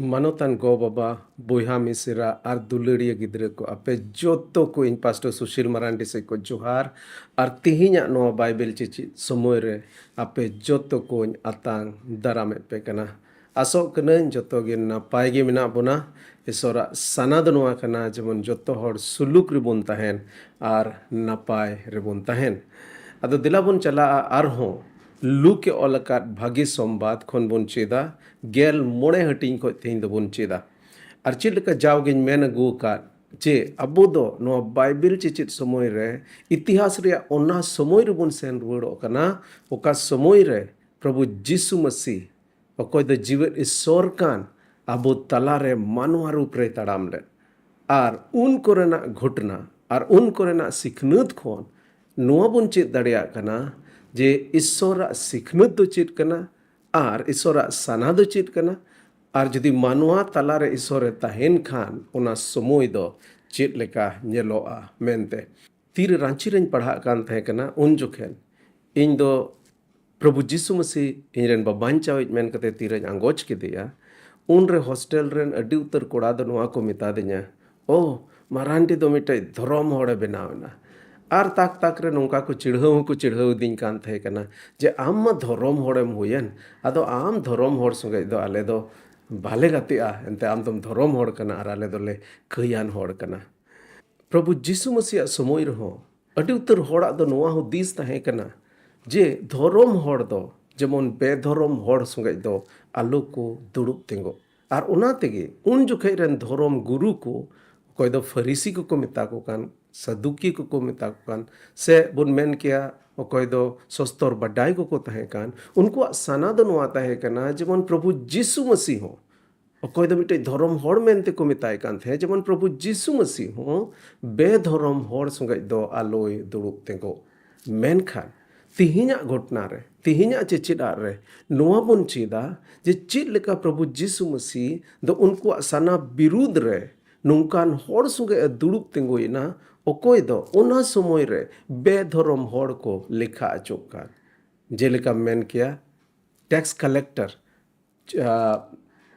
Manotan go baba boyha misira ar duluriya gidre ko ape joto ko in pastor Sushil Marandi se ko johar ar tihinya no Bible cici semuere ape joto ko atang darame pekana asok kenen joto gin na paigi mina buna isora sanadunwa kana jemon joto hor suluk ribun tahen ar napai ribun tahen ado dilabun chala arho लूके ओलकात भागी संबाद खन बन चेदा गेल मोड़े हटिंग को तेन दबन चेदा और चेद लेका जावगिन मेन अगू का जे अबो दो नो बाइबल चिचित समय रे इतिहास रे ओना समय रे बन सेन रुवाड़ो कना ओका समय रे प्रभु यीशु मसीह ओकोय द जीवन ईश्वर कान अबो तला रे मानवा रूप रे तड़ाम ले और उन कोरेना घटना और उन कोरेना सिखनत खोन नोआ बन चेद दड़िया कना जे ईश्वर सिखनत दो चेद कना और ईश्वर सना दो चेद कना और जदि मानवा तलारे ईश्वर तहेन खान ओना समय दो चेद लेका नेलोआ मेनते तीर रांची रेन पढ़ा कान तहे कना उन जोखेन इन दो प्रभु यीशु मसीह इनरेन बाबान चाविज मेन कते तीर आंगोच के दिया उन रे हॉस्टल रेन अड्डी उतर कोड़ा दो नोआ को मिता दे냐 ओ मारांडी दो मिटे धर्म होड़े बनावना और ताक ताक रे नौका को चिढ़ाव दिन कान थे कना जे आम धर्म होड़ेम हुयन अदो आम धर्म होड़ संगे दो आले दो बाले गतिया एंते आम तुम धर्म होड़ कना और आले दोले कयान होड़ कना प्रभु यीशु मसीह समय रहो अड्डी उतर होड़ा दो नोआ हो दिस तहे कना जे धर्म होड़ दो जेमन बेधर्म होड़ संगे दो आलो को दुड़ुब तिंगो और उना तेगे उन जुखे रेन धर्म गुरु को कोई दो फरीसी को मिता को कान सदुकी को मिता को कान से बुन मेन किया कोई दो सस्तर बडाई को तहे कान उनको सना दो नुआता है कना जेमन प्रभु यीशु मसीह हो कोई दो मिटे धर्म होड़ मेनते को मिताय कान थे जेमन प्रभु यीशु मसीह हो बेधर्म होड़ संगे दो आलोय दुड़ुब तेंगो मेन खान तिहिना घटना रे तिहिना चेचिदा रे नोआ बन चेदा जे चेद लेका प्रभु यीशु मसीह दो उनको सना विरुद्ध रे नौकान होड़ संगे दुड़ुब तिंगोइना ओकोय दो ओना समय रे बेधर्म होड़ को लेखा अचोक कान जेलेका मेन किया टैक्स कलेक्टर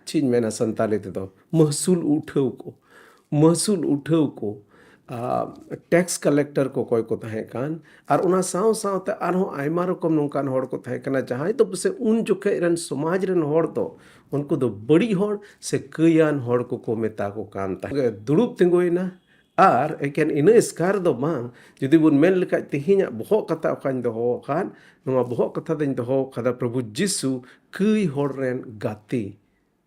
चीज मेना संताले दो महसूल उठाव को टैक्स कलेक्टर को कोई को तहे कान और उना साव सावते आरो आयमा रकम नौकान होड़ को तहे कना जहां तो से उन जोखे रन समाज रन होड़ दो उनको दो बड़ी होड़ से कयान होड़ को मेता को कान ता दुड़ुब तिंगोइना और एकेन इना स्कार दो मांग जदि बुन मेन लेका तिहिना बहो कथा कान दो खान नोमा बहो कथा दिन दो खदा प्रभु यीशु कई होड़ रेन गाती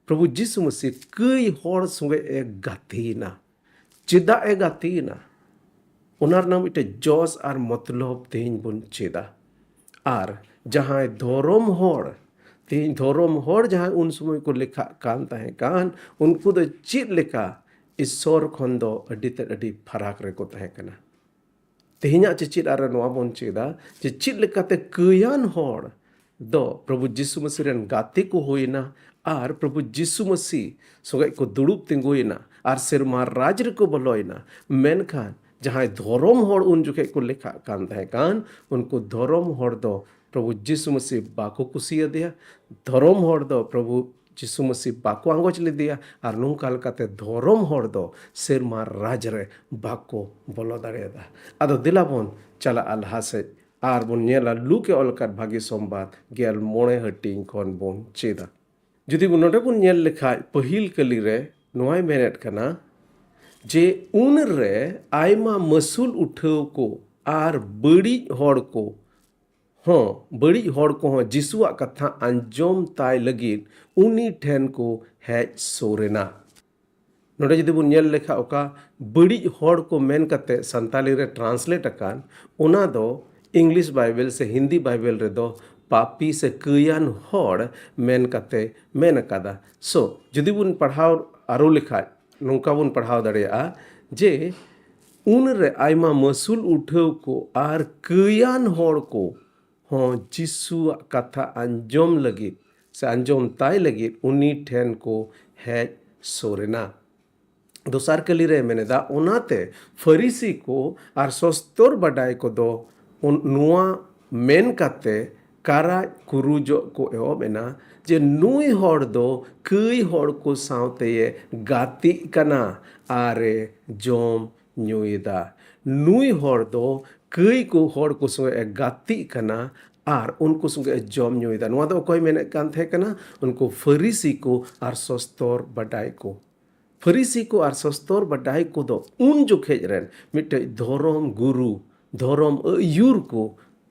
प्रभु यीशु मसीह कई होड़ संगे ए गातीना चेदा ए गातीना उनार नाम इटे जोस और मतलब तेन बुन चेदा और जहां धर्म होड़ तेन धर्म होड़ जहां उन समय को लेखा कान तहे कान उनको दो चेद लेका ईश्वर खन दो अड्डी फराक रे को तहे कना तेहिना चेचिद आर नोआ बन चेदा जे चेद लेकाते कयान होड़ दो प्रभु यीशु मसीह रेन गाते को होइना और प्रभु यीशु मसीह सोगे को दुड़ुब तिंगोइना और सेरमा राज रे को बोलोइना मेनखान जहां धर्म होड़ उन जुके को लेखा कान तहे कान उनको धर्म होड़ दो प्रभु यीशु मसीह बाको कुसिया दिया धर्म होड़ दो प्रभु यीशु मसीह बाको आंगोच ले दिया और नौका लकाते धर्म होड़ दो सेरमा राज रे बाको बोलो दाड़ेदा आदो दिलाबन चला अल्लाह से आर बन नेला लूके ओलकात भागी संबाद गेल मोड़े हटिंग खन बन चेदा जुदी बन नोडे बन नेल लेखाय पहिल कली रे नोआय मेनेट कना जे उन रे आयमा मसूल उठाव को आर बड़ी होड़ को हाँ बड़ी होड़ को हाँ जिसुआ कथा अंजोम ताय लगिन उनी ठेन को हेज सोरेना नोडे जदि बुन नेल लेखा ओका बड़ी होड़ को मेन कते संताली रे ट्रांसलेट अकान ओना दो इंग्लिश बाइबल से हिंदी बाइबल रे दो पापी से कयान होड़ मेन कते मेन अकादा सो जदि बुन पढ़ाव आरो लेखा नौका बुन पढ़ाव दाड़ेया जे उन रे आयमा मसूल उठाव को आर कयान होड़ को हाँ जिसुआ कथा अंजोम लगित से अंजोम ताय लगित उनी ठेन को हेज सोरेना दोसार कली रे मेनेदा ओनाते फरीसी को आर सस्तर बडाय को दो नुआ मेन काते karaj kurujo ko ehobena je nui hor do kui hor ko saute gati kana are jom nyuida nui hor do kui ko hor ko sunge gati kana ar unku sunge jom nyuida noa do koy menek kan the kana unku farisi ko ar sostor badai ko Farisi ko ar sostor badai ko do un jokhej ren mitte dhorom guru dhorom ayur ko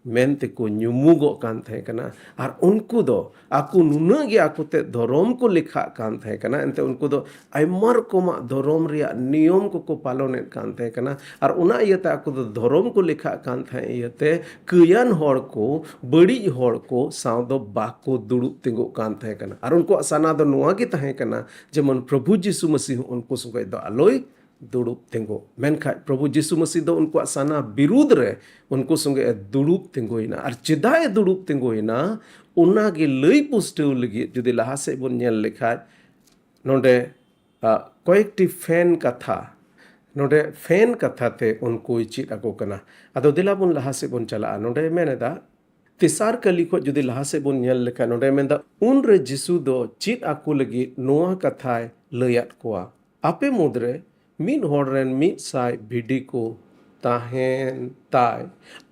mente ko nyumugok kan tahe kana ar unku do aku nunag ge aku te dhorom ko lekha kan tahe kana ente unku do aimar koma dhorom ria niyom ko palonet kan tahe kana ar una iyate aku do dhorom ko lekha kan tahe iyate kuyan hor ko badi hor ko saw do bako dudup tingu kan tahe kana ar unku sana do noa ge tahe kana jemon prabhu jisu masih unku sungai do aloi दुड़ुब तिंगो मेनखाय प्रभु यीशु मसीह दो उनको साना विरुद्ध रे उनको संगे दुड़ुब तिंगोइना और चेदाए दुड़ुब तिंगोइना उना गे लई पुष्टव लगी जुदी लहा से बन नेल लेखाय नोडे कयेकटी फैन कथा नोडे फैन कथा ते उनको चित आको कना आदो दिला बन लहा से बन चला नोडे मेनेदा तिसार कली को जुदी लहा से बन नेल लेखा नोडे मेनदा उन रे यीशु दो चित आको लगी नोआ कथाय लयात कोआ आपे मुद्रे मीन होड़रेन मीट साय भिडी को ताहेन ताय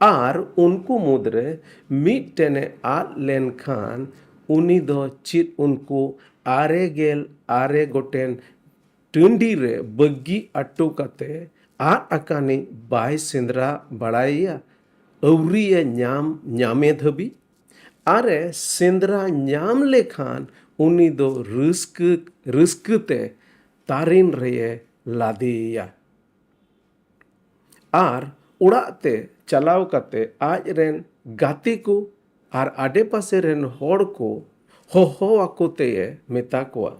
आर उनको मुद्रे मीट टेने आट लेन खान उनी दो चित उनको आरे गेल आरे गोटेन टंडी रे बग्गी अट्टू कते आट अकानी बाय सिंद्रा बड़ाइया अवरिये न्यामे धबी आरे सिंद्रा न्याम लेखान उनी दो रिस्कते तारिन रहे लादिया आर उड़ाते चलाव कते आज रेन गाती को आर आडे पासे रेन होड़ को हो आकोते मेता कोआ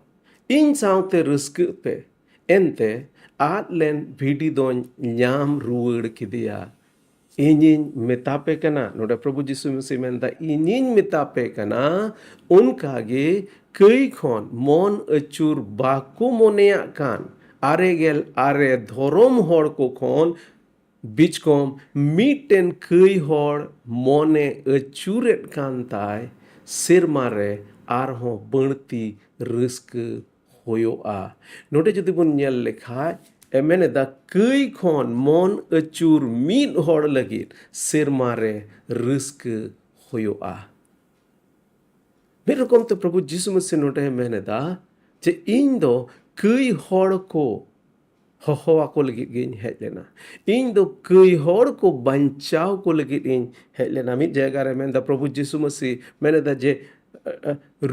इन साउते रिस्क पे एंते आद लेन भिडी दोन न्याम रुवड़ किदिया इनिन मेतापे कना नोडे प्रभु यीशु मसीह मेंदा इनिन मेतापे कना उनका गे कई खन मन अचुर बाको मोनेया कान आरे गेल आरे धोरोम होड़ को खोन बीच कोम मीटेन कई होड़ मोने अचुरेट कान ताय सिरमा रे आरहों बढ़ती रिस्क होयोआ नोटे जुदी बुन नेल लेखाय एमेने दा कई खोन मन अचुर मीट होड़ लगी सिरमा रे रिस्क होयोआ मेरे रकम तो प्रभु यीशु मसीह नोटे मेने दा जे इन दो कई होड़ को होवा को लगी गिन हेज लेना इन दो कई होड़ को बंचाव को लगी इन हेज लेना मिट जगह रे मेंदा प्रभु यीशु मसीह मैंने दा जे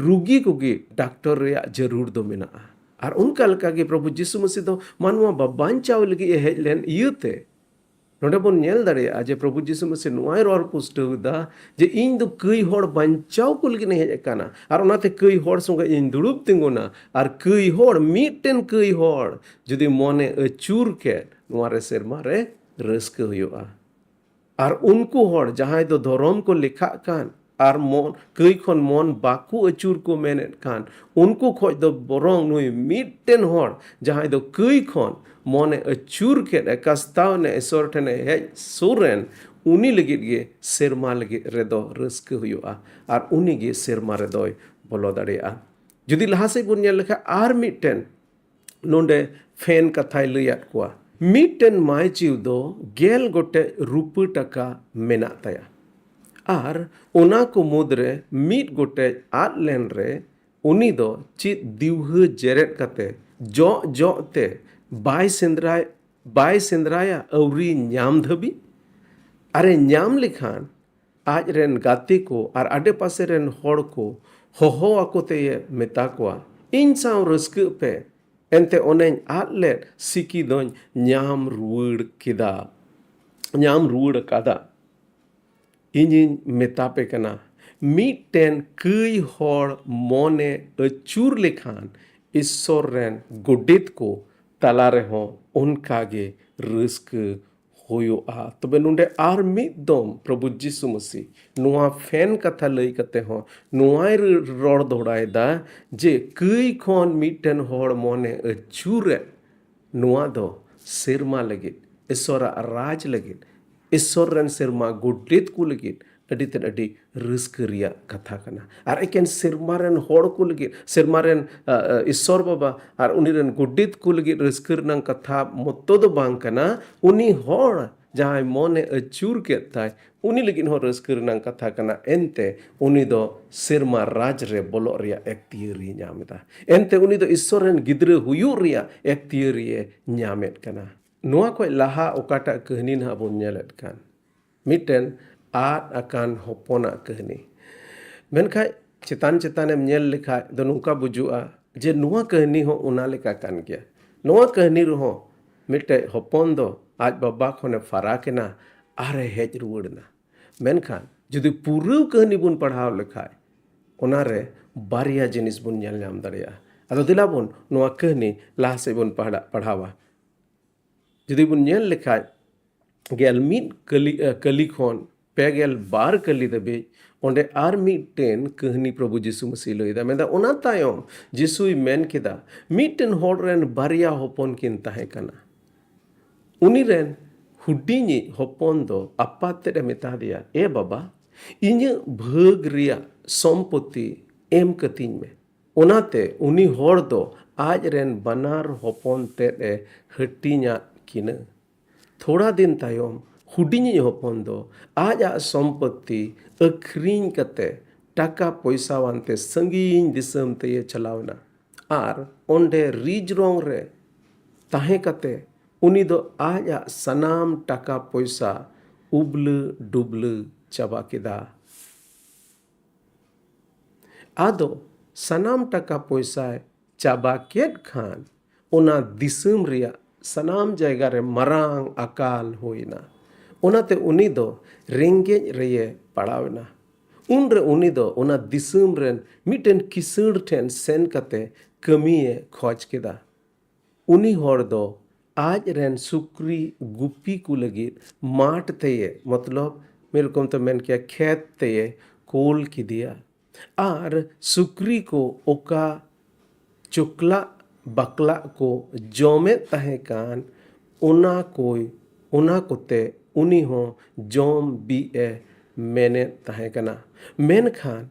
रुगी को गी डॉक्टर रे जरूर दो मेना और उनका लगा कि प्रभु यीशु मसीह दो मानवा बंचाव लगी हेज लेन इयते नोडे बन नेल दाड़े जे प्रभु यीशु मसीह नुआय रोर पुष्टदा जे इन दो कई होड़ बंचाव को लगी हेज काना और उनाते कई होड़ संगे इन दुड़ुब तिंगुना और कई होड़ मीटेन कई होड़ जुदी मने अचूर के नुआरे सेरमा रे रस्क हुआ और उनको होड़ जहां दो धर्म को लिखा कान और मन कई खन मन बाकू अचूर को मेनेट कान उनको खोज दो बरंग नुई मीटेन होड़ जहां दो कई खन मने अचूर के कस्ताव ने ईश्वर ठने हेज सुरेन उनी लगित गे सेरमा लगित रेदो रस्क हुआ और उनी गे सेरमा रेदोय बोलो दाड़ेया जुदी लहा से बुन नेल लेखा आर मीटेन नोंडे फैन कथाय लयात कोआ मीटेन माय चिव दो गेल गोटे रुपी टका मेना ताया आर उना को मुद्रे मीट गोटे आद लेन रे उनी दो चित दिवह जेरेट कते जो ते बाय सेंद्राया अवरी न्याम धबी अरे न्याम लिखान आज रेन गाती को और आडे पासे रेन होड़ को हो आकोते मेता कोआ इन साव रस्क पे एंते ओनेन आदलेट सिकी दोन न्याम रुवड़ कादा इनिन मेतापे कना मीटेन कई होड़ मोने अचूर लेखान ईश्वर रेन गोडेत को तला रहो उनका गे रिस्क होयोआ तबे नुंडे आर मिद दम प्रभु यीशु मसीह नुआ फैन कथा लई कते हो नुआय रोड़ दोड़ायदा जे कई खन मीटेन होड़ मोने अचूरे नुआ दो सिरमा लगित ईश्वर राज लगित ईश्वर रेन सिरमा गोडेत को लगित ᱟᱹᱰᱤ ᱛᱮᱫ ᱟᱹᱰᱤ ᱨᱟᱹᱥᱠᱟᱹ ᱨᱮᱭᱟᱜ ᱠᱟᱛᱷᱟ ᱠᱟᱱᱟ ᱟᱨ ᱮᱠᱮᱱ ᱥᱮᱨᱢᱟ ᱨᱮᱱ ᱦᱚᱲ ᱠᱚ ᱞᱟᱹᱜᱤᱫ ᱥᱮᱨᱢᱟ ᱨᱮᱱ ᱤᱥᱥᱚᱨ ᱵᱟᱵᱟ ᱟᱨ ᱩᱱᱤ ᱨᱮᱱ ᱜᱚᱰᱮᱛ ᱠᱚ ᱞᱟᱹᱜᱤᱫ ᱨᱟᱹᱥᱠᱟᱹ ᱨᱮᱱᱟᱜ ᱠᱟᱛᱷᱟ ᱢᱚᱛᱚ ᱫᱚ ᱵᱟᱝ ᱠᱟᱱᱟ ᱩᱱᱤ ᱦᱚᱲ ᱡᱟᱦᱟᱸᱭ ᱢᱚᱱᱮ ᱟᱹᱪᱩᱨ ᱠᱮᱫ ᱛᱟᱭ ᱩᱱᱤ ᱞᱟᱹᱜᱤᱫ ᱦᱚᱸ ᱨᱟᱹᱥᱠᱟᱹ ᱨᱮᱱᱟᱜ ᱠᱟᱛᱷᱟ ᱠᱟᱱᱟ ᱮᱱᱛᱮ ᱩᱱᱤ ᱫᱚ ᱥᱮᱨᱢᱟ ᱨᱟᱡᱽ ᱨᱮ ᱵᱚᱞᱚᱜ ᱨᱮᱭᱟᱜ ᱮᱠᱛᱤᱭᱟᱹᱨᱤᱭ ᱧᱟᱢ ᱮᱫᱟ ᱮᱱᱛᱮ ᱩᱱᱤ ᱫᱚ ᱤᱥᱥᱚᱨ ᱨᱮᱱ ᱜᱤᱫᱽᱨᱟᱹ ᱦᱩᱭᱩᱜ ᱨᱮᱭᱟᱜ ᱮᱠᱛᱤᱭᱟᱹᱨᱤᱭ ᱧᱟᱢᱮᱫ ᱠᱟᱱᱟ ᱱᱚᱣᱟ ᱠᱷᱚᱡ ᱞᱟᱦᱟ ᱚᱠᱟᱴᱟᱜ ᱠᱟᱹᱦᱱᱤ ᱱᱟᱦᱟᱜ ᱵᱚᱱ ᱧᱮᱞᱮᱫ ᱠᱟᱱ ᱢᱤᱫᱴᱮᱱ ᱟᱫ ᱟᱠᱟᱱ ᱦᱚᱯᱚᱱᱟᱜ ᱠᱟᱹᱦᱱᱤ ᱢᱮᱱᱠᱷᱟᱡ ᱪᱮᱛᱟᱱ ᱪᱮᱛᱟᱱᱮᱢ ᱧᱮᱞ ᱞᱮᱠᱷᱟᱡ ᱫᱚ ᱱᱚᱝᱠᱟ ᱵᱩᱡᱩᱜᱼᱟ ᱡᱮ ᱱᱚᱣᱟ ᱠᱟᱹᱦᱱᱤ ᱦᱚᱸ ᱚᱱᱟ ᱞᱮᱠᱟ ᱠᱟᱱ ᱜᱮᱭᱟ ᱱᱚᱣᱟ ᱠᱟᱹᱦᱱᱤ ᱨᱮᱦᱚᱸ ᱢᱤᱫᱴᱮᱡ ᱦᱚᱯᱚᱱ ᱫᱚ ᱟᱡ ᱵᱟᱵᱟ ᱠᱷᱚᱱᱮ ᱯᱷᱟᱨᱟᱠᱮᱱᱟ ᱟᱨᱮ ᱦᱮᱡ ᱨᱩᱣᱟᱹᱲᱮᱱᱟ ᱢᱮᱱᱠᱷᱟन ᱡᱩᱫᱤ ᱯᱩᱨᱟᱹᱣ ᱠᱟᱹᱦᱱᱤ ᱵᱚᱱ ᱯᱟᱲᱦᱟᱣ ᱞᱮᱠᱷᱟᱡ ᱚᱱᱟᱨᱮ ᱵᱟᱨᱭᱟ ᱡᱤᱱᱤᱥ ᱵᱚᱱ ᱧᱮᱞ ᱧᱟᱢ ᱫᱟᱲᱮᱭᱟᱜᱼᱟ ᱟᱫᱚ ᱫᱮᱞᱟ ᱵᱚᱱ ᱱᱚᱣᱟ ᱠᱟᱹᱦᱱᱤ ᱞᱟᱦᱟ ᱥᱮᱫ ᱵᱚᱱ ᱯᱟᱲᱦᱟᱣᱟ ᱡᱩᱫᱤ ᱵᱚᱱ ᱧᱮᱞ ᱞᱮᱠᱷᱟᱡ ᱜᱮᱞ ᱢᱤᱫ ᱠᱟᱹᱞᱤ ᱠᱷᱚᱱ ᱯᱮᱜᱮᱞ ᱵᱟᱨ ᱠᱟᱹᱞᱤ ᱫᱷᱟᱹᱵᱤᱡ ᱚᱸᱰᱮ ᱟᱨ ᱢᱤᱫᱴᱮᱱ ᱠᱟᱹᱦᱱᱤ ᱯᱨᱚभु ᱡᱤᱥᱩ ᱢᱟᱹᱥᱤ ᱞᱟᱹᱭᱫᱟ ᱢᱮᱱᱫᱟ ᱚᱱᱟ ᱛᱟᱭᱚᱢ ᱡᱤᱥᱩᱭ ᱢᱮᱱ ᱠᱮᱫᱟ ᱢᱤᱫᱴᱮᱱ ᱦᱚᱲ ᱨᱮᱱ ᱵᱟᱨᱭᱟ ᱦᱚᱯᱚᱱ ᱠᱤᱱ ᱛᱟᱦᱮᱸ ᱠᱟᱱᱟ ᱩᱱᱤ ᱨᱮᱱ ᱦᱩᱰᱤᱧᱤᱡ ᱦᱚᱯᱚᱱ ᱫᱚ ᱟᱯᱟᱛ ᱛᱮᱫ ᱮ ᱢᱮᱛᱟ ᱫᱮᱭᱟ ᱮ ᱵᱟᱵᱟ ᱤᱧᱟᱹᱜ ᱵᱷᱟᱹᱜ ᱨᱮᱭᱟᱜ ᱥᱚᱢᱯᱚᱛति ᱮᱢ ᱠᱟᱹᱛᱤᱧ ᱢᱮ ᱚᱱᱟᱛᱮ ᱩᱱᱤ ᱦᱚᱲ ᱫᱚ ᱟᱡ ᱨᱮᱱ ᱵᱟᱱᱟᱨ ᱦᱚᱯᱚᱱ ᱛᱮᱫ ᱮ ᱦᱟᱹᱴᱤᱧᱟᱫ ᱠᱤᱱᱟᱹ थोड़ा दिन तायम हुडिᱧᱤᱡ ᱦᱚᱯᱚᱱ ᱫᱚ ᱟᱡᱟᱜ ᱥᱚᱢᱯᱚᱛति ᱟᱹᱠᱷᱨᱤᱧ ᱠᱟᱛᱮ ᱴᱟᱠᱟ ᱯᱚᱭᱥᱟᱣᱟᱱᱛᱮ ᱥᱟᱺᱜᱤᱧ ᱫᱤᱥᱚᱢ ᱛᱮ ᱪᱟᱞᱟᱣᱱᱟ ᱟᱨ ᱚᱸᱰᱮ ᱨᱤᱡ ᱨᱚᱝ ᱨᱮ ᱛᱟᱦᱮᱸ ᱠᱟᱛᱮ ᱩᱱᱤ ᱫᱚ ᱟᱡᱟᱜ ᱥᱟᱱᱟᱢ ᱴᱟᱠᱟ ᱯᱚᱭᱥᱟ ᱩᱵᱞᱟᱹ ᱰᱩᱵᱞᱟᱹ ᱪᱟᱵᱟ ᱠᱮᱫᱟ ᱟᱫᱚ ᱥᱟᱱᱟᱢ ᱴᱟᱠᱟ ᱯᱚᱭᱥᱟᱭ ᱪᱟᱵᱟ ᱠᱮᱫ ᱠᱷᱟᱱ ᱚᱱᱟ ᱫᱤᱥᱚᱢ ᱨᱮᱭᱟᱜ ᱥᱟᱱᱟᱢ ᱡᱟᱭᱜᱟ ᱨᱮ ᱢᱟᱨᱟᱝ ᱟᱠᱟᱞ ᱦᱩᱭᱱᱟ ᱚᱱᱟᱛᱮ ᱩᱱᱤ ᱫᱚ ᱨᱮᱸᱜᱮᱡ ᱨᱮᱭ ᱯᱟᱲᱟᱣᱮᱱᱟ ᱩᱱᱨᱮ ᱩᱱᱤ ᱫᱚ ᱚᱱᱟ ᱫᱤᱥᱚᱢ ᱨᱮᱱ ᱢᱤᱫᱴᱮᱱ ᱠᱤᱥᱟᱹᱬ ᱴᱷᱮᱱ ᱥᱮᱱ ᱠᱟᱛᱮ ᱠᱟᱹᱢᱤᱭᱮ ᱠᱷᱚᱡ ᱠᱮᱫᱟ उनी हर दो आज रेन सुक्री गुप्पी को लगी माट तये मतलब मेरे को तो मैंने क्या खेत तये कोल की दिया आर सुक्री को ओका चुकला बकला को जोमे तहे कान उना कोते उनी हो जोम बी ए मैंने तहे कना मेन खान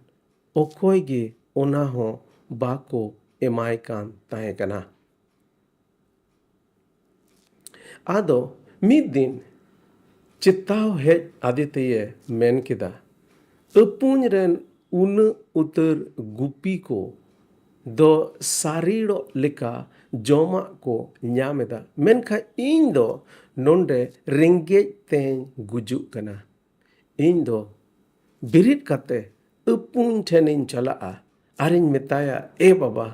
ओकोई गे उना हो बाको एमाय कान तहे कना आदो मिद दिन चित्ताव हेज आदिते मेन किदा अपुन रेन उन उतर गुपी को दो सारीड़ो लिका जोमा को ᱧᱟᱢᱮᱫᱟ ᱢᱮᱱᱠᱷᱟᱱ ᱤᱧ ᱫᱚ ᱱᱚᱸᱰᱮ ᱨᱮᱸᱜᱮᱡ ᱛᱮᱧ ᱜᱩᱡᱩᱜ ᱠᱟᱱᱟ ᱤᱧ ᱫᱚ ᱵᱤᱨᱤᱫ ᱠᱟᱛᱮ ᱟᱹᱯᱩᱧ ᱴᱷᱮᱱᱤᱧ ᱪᱟᱞᱟᱜᱼᱟ ᱟᱨᱤᱧ ᱢᱮᱛᱟᱭᱟ ᱮ ᱵᱟᱵᱟ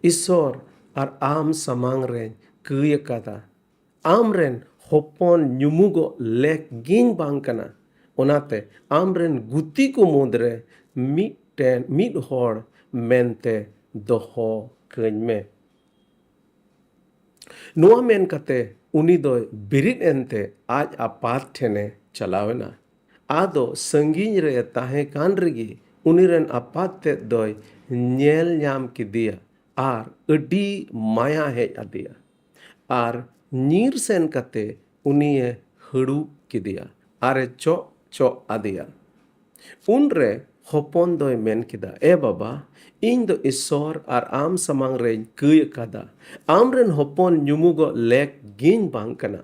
ᱤᱥᱥᱚᱨ ᱟᱨ ᱟᱢ ᱥᱟᱢᱟᱝ ᱨᱮᱧ ᱠᱟᱹᱭ ᱟᱠᱟᱫᱟ आमरेन होपन ᱧᱩᱢᱩᱜᱚ ᱞᱮᱠ ᱜᱤᱧ ᱵᱟᱝ ᱠᱟᱱᱟ ᱚᱱᱟᱛᱮ आमरेन गुती को मुद्रे मिद हर मेनते दोहो कኝ मे नोआ मेन कते उनी दो बिरिद एनते आज आपात ठेने चलावेना आदो संगीन रे ताहे कान रेगी उनी रेन आपात ते दोय ñेल ñाम किदिया आर अडी माया हेज आदिया आर नीर सेन कते उनिये हड़ू किदिया आरे चो आदिया उनरे होपन दोय मेन किदा ए बाबा इन दो ईश्वर आर आम समांग रे कय कादा आमरेन होपन ᱧᱩᱢᱩᱜᱚ लेक गिन बांग कना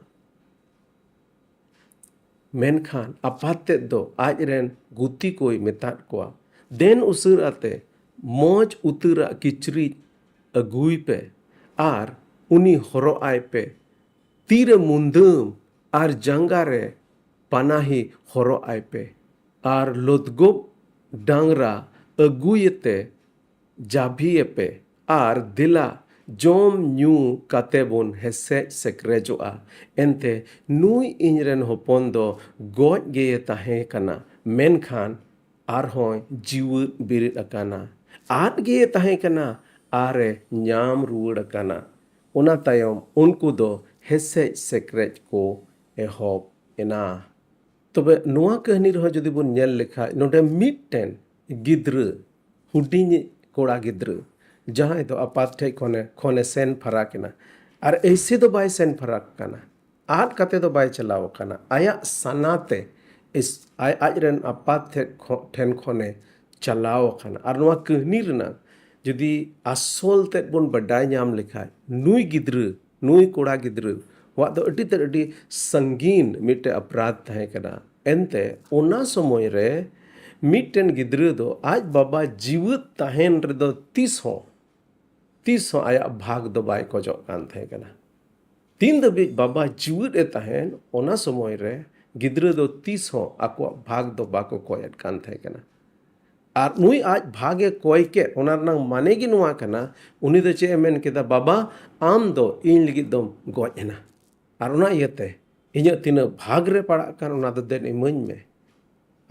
मेनखान आपाते दो आज रेन गुती कोई मेतात कोआ देन उसर आते मौज उतरा किचरी अगुई पे आर उनी हरो आय पे तीरे मुंदम आर जंगारे पनाही हरो आय पे आर लोदगोब डांगरा अगुयते जाभिए पे आर दिला जोम न्यू कातेबोन हेसे सेक्रेजोआ एनते नुई इनरेन होपन दो गोज गे ताहे कना मेनखान आर होय जीव बिरिद अकाना आद गे ताहे कना आरे ᱧᱟᱢ रुवड़ अकाना उना तायम उनको दो हेसे सेक्रेज को एहब एना तबे नुआ कहनी रह जदि बोन नेल लेखा नोडे मिटटेन गिद्र हुडिनी कोड़ा गिद्र जहां दो आपात ठे खोने सेन फराकना और ऐसे दो बाय सेन फराक कना आद कते दो बाय चलाव कना आया सनाते इस ᱟᱡᱨᱮᱱ ᱟᱯᱟᱛ ᱴᱷᱮᱱ ᱠᱷᱚᱱᱮ ᱪᱟᱞᱟᱣ ᱟᱠᱟᱱᱟ ᱟᱨ ᱱᱚᱣᱟ ᱠᱟᱹᱦᱱᱤ ᱨᱮᱱᱟᱜ ᱡᱩᱫᱤ ᱟᱥᱚᱞ ᱛᱮᱫ ᱵᱚᱱ ᱵᱟᱰᱟᱭ ᱧᱟᱢ ᱞᱮᱠᱷᱟᱡ ᱱᱩᱭ ᱜᱤᱫᱽᱨᱟᱹ ᱱᱩᱭ ᱠᱚᱲᱟ ᱜᱤᱫᱽᱨᱟᱹ ᱣᱟᱜ ᱫᱚ ᱟᱹᱰᱤ ᱛᱮᱫ ᱟᱹᱰᱤ ᱥᱟᱺᱜᱤᱧ ᱢᱤᱫᱴᱮᱡ ᱚᱯᱨᱟধ ᱛᱟᱦᱮᱸ ᱠᱟᱱᱟ ᱮᱱᱛᱮ ᱚᱱᱟ ᱥᱚᱢᱚᱭ ᱨᱮ ᱢᱤᱫᱴᱮᱱ ᱜᱤᱫᱽᱨᱟᱹ ᱫᱚ ᱟᱡ ᱵᱟᱵᱟ ᱡᱤᱣᱮᱫ ᱛᱟᱦᱮᱱ ᱨᱮᱫᱚ ᱛᱤᱥᱦᱚᱸ ᱟᱭᱟᱜ ᱵᱷᱟᱜᱽ ᱫᱚ ᱵᱟᱭ ᱠᱷᱚᱡᱚᱜ ᱠᱟᱱ ᱛᱟᱦᱮᱸ ᱠᱟᱱᱟ ᱛᱤᱱ ᱫᱷᱟᱹᱵᱤᱡ ᱵᱟᱵᱟ ᱡᱤᱣᱮᱫ ᱮ ᱛᱟᱦᱮᱱ ᱚᱱᱟ ᱥᱚᱢᱚᱭ ᱨᱮ ᱜᱤᱫᱽᱨᱟᱹ ᱫᱚ ᱛᱤᱥᱦᱚᱸ ᱟᱠᱚᱣᱟᱜ ᱵᱷᱟᱜᱽ ᱫᱚ ᱵᱟᱠᱚ ᱠᱚᱭᱮᱫ ᱠᱟᱱ ᱛᱟᱦᱮᱸ ᱠᱟᱱᱟ ᱟᱨ ᱱᱩᱭ ᱟᱡ ᱵᱷᱟᱜᱮ ᱠᱚᱭ ᱠᱮᱫ ᱚᱱᱟ ᱨᱮᱱᱟᱜ ᱢᱟᱱᱮ ᱜᱮ ᱱᱚᱣᱟ ᱠᱟᱱᱟ ᱩᱱᱤ ᱫᱚ ᱪᱮᱫ ᱮ ᱢᱮᱱ ᱠᱮᱫᱟ ᱵᱟᱵᱟ ᱟᱢ ᱫᱚ ᱤᱧ ᱞᱟᱹᱜᱤᱫ ᱫᱚᱢ ᱜᱚᱡ ᱮᱱᱟ ᱟᱨ ᱚᱱᱟ ᱤᱭᱟᱹᱛᱮ ᱤᱧᱟᱹᱜ ᱛᱤᱱᱟᱹᱜ ᱵᱷᱟᱜᱽ ᱨᱮ ᱯᱟᱲᱟᱜ ᱠᱟᱱ ᱚᱱᱟ ᱫᱚ ᱫᱮᱱ ᱤᱢᱟᱹᱧ ᱢᱮ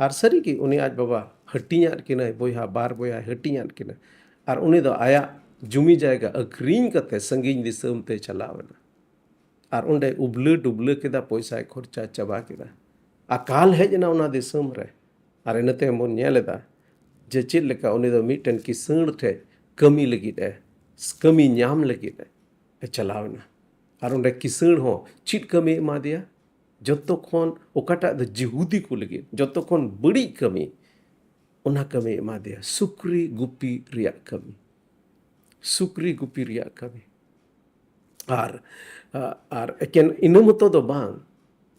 ᱟᱨ ᱥᱟᱹᱨᱤᱜᱮ ᱩᱱᱤ ᱟᱡ ᱵᱟᱵᱟ ᱦᱟᱹᱴᱤᱧᱟᱫ ᱠᱤᱱᱟᱹᱭ ᱵᱚᱭᱦᱟ ᱵᱟᱨ ᱵᱚᱭᱦᱟ ᱦᱟᱹᱴᱤᱧᱟᱫ ᱠᱤᱱᱟᱹ ᱟᱨ ᱩᱱᱤ ᱫᱚ ᱟᱭᱟᱜ ᱡᱩᱢᱤ ᱡᱟᱭᱜᱟ ᱟᱹᱠᱷᱨᱤᱧ ᱠᱟᱛᱮ ᱥᱟᱺᱜᱤᱧ ᱫᱤᱥᱚᱢ ᱛᱮ ᱪᱟᱞᱟᱣ ᱮᱱᱟ ᱟᱨ ᱚᱸᱰे ᱩᱵᱞᱟᱹ ᱰᱩᱵᱞᱟᱹ ᱠᱮᱫᱟ ᱯᱚᱭᱥᱟᱭ ᱠᱷᱚᱨᱪᱟ ᱪᱟᱵᱟ ᱠᱮᱫᱟ ᱟᱠᱟᱞ ᱦᱮᱡ ᱮᱱᱟ ᱚᱱᱟ ᱫᱤᱥᱚᱢ ᱨᱮ ᱟᱨ ᱤᱱᱟᱹ ᱛᱟᱭᱚᱢ ᱵᱚᱱ ᱧᱮᱞ ᱮᱫᱟ ᱡᱮ ᱪᱮᱫ ᱞᱮᱠᱟ ᱩᱱᱤ ᱫᱚ ᱢᱤᱫᱴᱮᱱ ᱠᱤᱥᱟᱹᱬ ᱴᱷᱮᱡ ᱠᱟᱹᱢᱤ ᱞᱟᱹᱜᱤᱫ ᱠᱟᱹᱢᱤ ᱧᱟᱢ ᱞᱟᱹᱜᱤᱫ ᱮ ᱪᱟᱞᱟᱣ ᱮᱱᱟ ᱟᱨ ᱚᱸᱰे ᱠᱤᱥᱟᱹᱬ ᱦᱚᱸ ᱪᱮᱫ ᱠᱟᱹᱢᱤ ᱮᱢᱟ ᱫᱮᱭᱟ ᱡᱚᱛᱚ ᱠᱷᱚᱱ ᱚᱠᱟᱴᱟᱜ ᱫᱚ ᱡᱤᱦᱩᱫᱤ ᱠᱚ ᱞᱟᱹᱜᱤᱫ ᱡᱚᱛᱚ ᱠᱷᱚᱱ ᱵᱟᱹᱲᱤᱡ ᱠᱟᱹᱢᱤ ᱚᱱᱟ ᱠᱟᱹᱢᱤ ᱮᱢᱟ ᱫᱮᱭᱟ ᱥᱩᱠᱨᱤ ᱜᱩᱯᱤ ᱨᱮᱭᱟᱜ ᱠᱟᱹᱢᱤ ᱥᱩᱠᱨᱤ ᱜᱩᱯᱤ ᱨᱮᱭᱟᱜ ᱠᱟᱹᱢᱤ ᱟᱨ ᱟᱨ ᱮᱠᱮᱱ ᱤᱱᱟᱹ ᱢᱚᱛᱚ ᱫᱚ ᱵᱟᱝ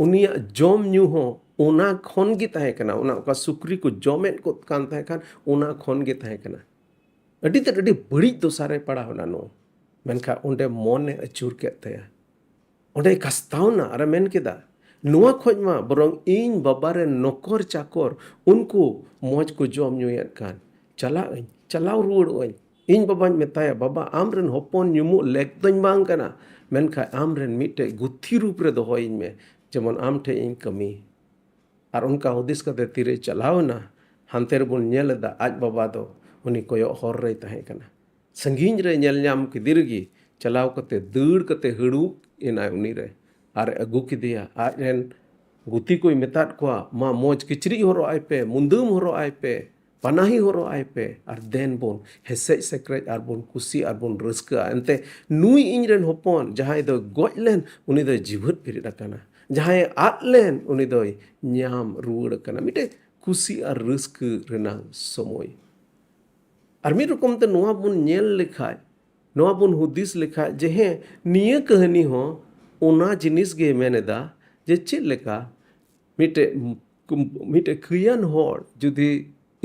ᱩᱱᱤᱭᱟᱜ ᱡᱚᱢ ᱧᱩ ᱦᱚᱸ ᱚᱱᱟ ᱠᱷᱚᱱ ᱜᱮ ᱛᱟᱦᱮᱸ ᱠᱟᱱᱟ ᱚᱱᱟ ᱚᱠᱟ ᱥᱩᱠᱨᱤ ᱠᱚ ᱡᱚᱢᱮᱫ ᱠᱚ ᱠᱟᱱ ᱛᱟᱦᱮᱸ ᱠᱟᱱ ᱚᱱᱟ ᱠᱷᱚᱱ ᱜᱮ ᱛᱟᱦᱮᱸ ᱠᱟᱱᱟ ᱟᱹᱰᱤ ᱛᱮᱫ ᱟᱹᱰᱤ ᱵᱟᱹᱲᱤᱡ ᱫᱚᱥᱟᱨᱮ ᱯᱟᱲᱟᱣᱱᱟ ᱱᱚᱣᱟ ᱢᱮᱱᱠᱷᱟᱱ ᱚᱸᱰᱮ ᱢᱚᱱᱮ ᱟᱹᱪᱩᱨ ᱠᱮᱫ ᱛᱟᱭᱟ ᱚᱸᱰᱮ ᱠᱟᱥᱛᱟᱣᱱᱟ ᱟᱨᱮ ᱢᱮᱱ ᱠᱮᱫᱟ ᱱᱚᱣᱟ ᱠᱷᱚᱡ ᱢᱟ ᱵᱚᱨᱚᱝ ᱤᱧ ᱵᱟᱵᱟ ᱨᱮᱱ ᱱᱚᱠᱚᱨ ᱪᱟᱠᱚᱨ ᱩᱱᱠᱩ ᱢᱚᱡᱽ ᱠᱚ ᱡᱚᱢ ᱧᱩᱭᱮᱫ ᱠᱟᱱ ᱪᱟᱞᱟᱣ ᱨᱩᱣᱟᱹᱲᱚᱜ ᱟᱹᱧ ᱤᱧ ᱵᱟᱵᱟᱧ ᱢᱮᱛᱟᱭᱟ ᱵᱟᱵᱟ ᱟᱢᱨᱮᱱ ᱦᱚᱯᱚᱱ ᱧᱩᱢᱩᱜ ᱞᱮᱠ ᱫᱚᱧ ᱵᱟᱝ ᱠᱟᱱᱟ ᱢᱮᱱᱠᱷᱟᱱ ᱟᱢᱨᱮᱱ ᱢᱤᱫᱴᱮᱡ ᱜᱩᱛᱷᱤ ᱨᱩᱯ ᱨᱮ ᱫᱚᱦᱚᱭᱤᱧ ᱢᱮ ᱡᱮᱢᱚᱱ ᱟᱢ ᱴᱷᱮᱡ ᱤᱧ ᱠᱟᱹᱢᱤ ᱟᱨ ᱚᱱᱠᱟ ᱦᱩᱫᱤᱥ ᱠᱟᱛᱮ ᱛᱤᱨᱮ ᱪᱟᱞᱟᱣᱱᱟ ᱦᱟᱱᱛᱮ ᱨᱮᱵᱚᱱ ᱧᱮᱞ ᱮᱫᱟ ᱟᱡ ᱵᱟᱵᱟ ᱫᱚ ᱩᱱᱤ ᱠᱚᱭᱚᱜ ᱦᱚᱨ ᱨᱮᱭ ᱛᱟᱦᱮᱸ ᱠᱟᱱᱟ ᱥᱟᱺᱜᱤᱧ ᱨᱮ ᱧᱮᱞ ᱧᱟᱢ ᱠᱮᱫᱮ ᱨᱮᱜᱮ ᱪᱟᱞᱟᱣ ᱠᱟᱛᱮ ᱫᱟᱹᱲ ᱠᱟᱛᱮ ᱦᱟᱹᱲᱩᱵ ᱮᱱᱟᱭ ᱩᱱᱤ ᱨᱮ ᱟᱨ ᱟᱹᱜᱩ ᱠᱮᱫᱮᱭᱟ ᱟᱡᱨᱮᱱ ᱜᱩᱛᱤ ᱠᱚᱭ ᱢᱮᱛᱟᱫ ᱠᱚᱣᱟ ᱢᱟ ᱢᱚᱡᱽ ᱠᱤᱪᱨᱤᱡ ᱦᱚᱨᱚᱜ ᱟᱭ ᱯᱮ ᱢᱩᱫᱟᱹᱢ ᱦᱚᱨᱚᱜ ᱟᱭ ᱯᱮ ᱯᱟᱱᱟᱦᱤ ᱦᱚᱨᱚᱜ ᱟᱭ ᱯᱮ ᱟᱨ ᱫᱮᱱ ᱵᱚᱱ ᱦᱮᱥᱮᱡ ᱥᱮᱠᱨᱮᱡ ᱟᱨ ᱵᱚᱱ ᱠᱩᱥᱤ ᱟᱨ ᱵᱚᱱ ᱨᱟᱹᱥᱠᱟᱹᱜᱼᱟ ᱮᱱᱛᱮ ᱱᱩᱭ ᱤᱧᱨᱮᱱ ᱦᱚᱯᱚᱱ ᱡᱟᱦᱟᱸᱭ ᱫᱚ ᱜᱚᱡ ᱞᱮᱱ ᱩᱱᱤ ᱫᱚᱭ ᱡᱤᱣᱮᱫ ᱵᱮᱨᱮᱫ ᱟᱠᱟᱱᱟ ᱡᱟᱦᱟᱸᱭ ᱟᱫ ᱞᱮᱱ ᱩᱱᱤ ᱫᱚᱭ ᱧᱟᱢ ᱨᱩᱣᱟᱹᱲ ᱟᱠᱟᱱᱟ ᱢᱤᱫᱴᱮᱡ ᱠᱩᱥᱤ ᱟᱨ ᱨᱟᱹᱥᱠᱟᱹ ᱨᱮᱱᱟᱜ ᱥᱚᱢᱚᱭ ᱟᱨ ᱢᱤᱫ ᱨᱚᱠᱚᱢ ᱛᱮ ᱱᱚᱣᱟ ᱵᱚᱱ ᱧᱮᱞ ᱞᱮᱠᱷᱟᱡ ᱱᱚᱣᱟ ᱵᱚᱱ ᱦᱩᱫᱤᱥ ᱞᱮᱠᱷᱟᱡ ᱡᱮ ᱦᱮᱸ ᱱᱤᱭᱟᱹ ᱠᱟᱹᱦᱱᱤ ᱦᱚᱸ ᱚᱱᱟ ᱡᱤᱱᱤᱥ ᱜᱮ ᱢᱮᱱ ᱮᱫᱟ ᱡᱮ ᱪᱮᱫ ᱞᱮᱠᱟ ᱢᱤᱫᱴᱮᱡ ᱠᱷᱟᱹᱭᱟᱱ ᱦᱚᱲ ᱡᱩᱫᱤ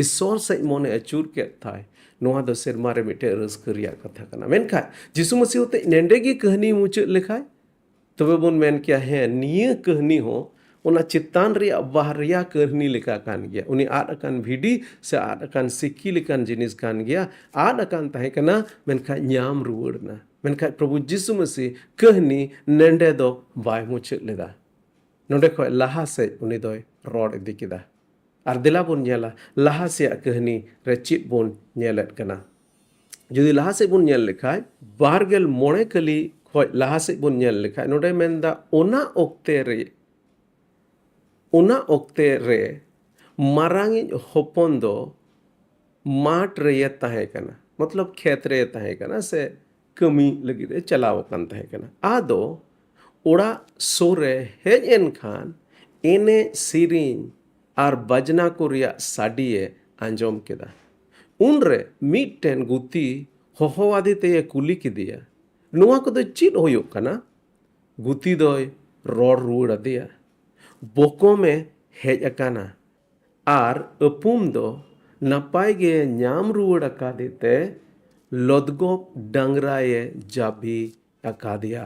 ᱤᱥᱥᱚᱨ ᱥᱮᱡ ᱢᱚᱱᱮ ᱟᱹᱪᱩᱨ ᱠᱮᱫ ᱛᱟᱭ ᱱᱚᱣᱟ ᱫᱚ ᱥᱮᱨᱢᱟ ᱨᱮ ᱢᱤᱫᱴᱮᱡ ᱨᱟᱹᱥᱠᱟᱹ ᱨᱮᱭᱟᱜ ᱠᱟᱛᱷᱟ ᱠᱟᱱᱟ ᱢᱮᱱᱠᱷᱟᱱ ᱡᱤᱥᱩ ᱢᱟᱹᱥᱤᱦ ᱦᱚᱛᱮ ᱱᱮᱸᱰᱮ ᱜᱮ ᱠᱟᱹᱦᱱᱤ ᱢᱩᱪᱟᱹᱫ ᱞᱮᱠᱷᱟᱡ ᱛᱚᱵᱮ ᱵᱚᱱ ᱢᱮᱱ ᱠᱮᱭᱟ ᱦᱮᱸ ᱱᱤᱭᱟᱹ ᱠᱟᱹᱦᱱᱤ ᱦᱚᱸ ᱚᱱᱟ ᱪᱮᱛᱟᱱ ᱨᱮᱭᱟᱜ ᱵᱟᱦᱨᱮᱭᱟ ᱠᱟᱹᱦᱱᱤ ᱞᱮᱠᱟ ᱠᱟᱱ ᱜᱮᱭᱟ ᱩᱱᱤ ᱟᱫ ᱟᱠᱟᱱ ᱵᱷᱤᱰᱤ ᱥᱮ ᱟᱫ ᱟᱠᱟᱱ ᱥᱤᱠᱤ ᱞᱮᱠᱟᱱ ᱡᱤᱱᱤᱥ ᱠᱟᱱ ᱜᱮᱭᱟ ᱟᱫ ᱟᱠᱟᱱ ᱛᱟᱦᱮᱸ ᱠᱟᱱᱟ ᱢᱮᱱᱠᱷᱟᱱ ᱧᱟᱢ ᱨᱩᱣᱟᱹᱲ ᱮᱱᱟ ᱢᱮᱱᱠᱷᱟᱱ ᱯᱨᱚᱵᱷᱩ ᱡᱤᱥᱩ ᱢᱟᱹᱥᱤᱦ ᱠᱟᱹᱦᱱᱤ ᱱᱮᱸᱰᱮ ᱫᱚ ᱵᱟᱭ ᱢᱩᱪᱟᱹᱫ ᱞᱮᱫᱟ ᱱᱚᱰᱮ ᱠᱷᱚᱡ ᱞᱟᱦᱟ ᱥᱮᱡ ᱩᱱᱤ ᱫᱚᱭ ᱨᱚᱲ ᱤᱫᱤ ᱠᱮᱫᱟ ᱟᱨ ᱫᱮᱞᱟ ᱵᱚᱱ ᱧᱮᱞᱟ ᱞᱟᱦᱟ ᱥᱮᱭᱟᱜ ᱠᱟᱹᱦᱱᱤ ᱨᱮ ᱪᱮᱫ ᱵᱚᱱ ᱧᱮᱞᱮᱫ ᱠᱟᱱᱟ ᱡᱩᱫᱤ ᱞᱟᱦᱟ ᱥᱮᱫ ᱵᱚᱱ ᱧᱮᱞ ᱞᱮᱠᱷᱟᱡ 25 ᱠᱟᱹᱞᱤ ᱠᱷᱚᱡ ᱞᱟᱦᱟ ᱥᱮᱫ ᱵᱚᱱ ᱧᱮᱞ ᱞᱮᱠᱷᱟᱡ ᱱᱚᱰᱮ ᱢᱮᱱᱫᱟ ᱚᱱᱟ ᱚᱠᱛᱮ ᱨᱮ ᱢᱟᱨᱟᱝᱤᱡ ᱦᱚᱯᱚᱱ ᱫᱚ ᱢᱟᱴ ᱨᱮ ᱛᱟᱦᱮᱸ ᱠᱟᱱᱟ ᱢᱚᱛᱞᱚᱵ ᱠᱷᱮᱛ ᱨᱮ ᱛᱟᱦᱮᱸ ᱠᱟᱱᱟ ᱥᱮ ᱠᱟᱹᱢᱤ ᱞᱟᱹᱜᱤᱫ ᱮ ᱪᱟᱞᱟᱣ ᱟᱠᱟᱱ ᱛᱟᱦᱮᱸ ᱠᱟᱱᱟ ᱟᱫᱚ ᱚᱲᱟᱜ ᱥᱩᱨ ᱨᱮ ᱦᱮᱡ ᱮᱱ ᱠᱷᱟᱱ ᱮᱱᱮᱡ ᱥᱮᱨᱮᱧ ᱟᱨ ᱵᱟᱡᱽᱱᱟ ᱠᱚ ᱨᱮᱭᱟᱜ ᱥᱟᱰᱮᱭ ᱟᱸᱡᱚᱢ ᱠᱮᱫᱟ ᱩᱱᱨᱮ ᱢᱤᱫᱴᱮᱱ ᱜᱩᱛᱤ ᱦᱚᱦᱚᱣᱟᱫᱮ ᱛᱮᱭ ᱠᱩᱞᱤ ᱠᱮᱫᱮᱭᱟ ᱱᱚᱣᱟ ᱠᱚᱫᱚ ᱪᱮᱫ ᱦᱩᱭᱩᱜ ᱠᱟᱱᱟ ᱜᱩᱛᱤ ᱫᱚᱭ ᱨᱚᱲ ᱨᱩᱣᱟᱹᱲ ᱟᱫᱮᱭᱟ ᱵᱚᱠᱚᱢᱮ ᱦᱮᱡ ᱟᱠᱟᱱᱟ ᱟᱨ ᱟᱹᱯᱩᱢ ᱫᱚ ᱱᱟᱯᱟᱭ ᱜᱮ ᱧᱟᱢ ᱨᱩᱣᱟᱹᱲ ᱟᱠᱟᱫᱮ ᱛᱮ ᱞᱚᱫᱜᱚᱵ ᱰᱟᱝᱨᱟᱭ ᱡᱟᱵᱤ ᱟᱠᱟᱫᱮᱭᱟ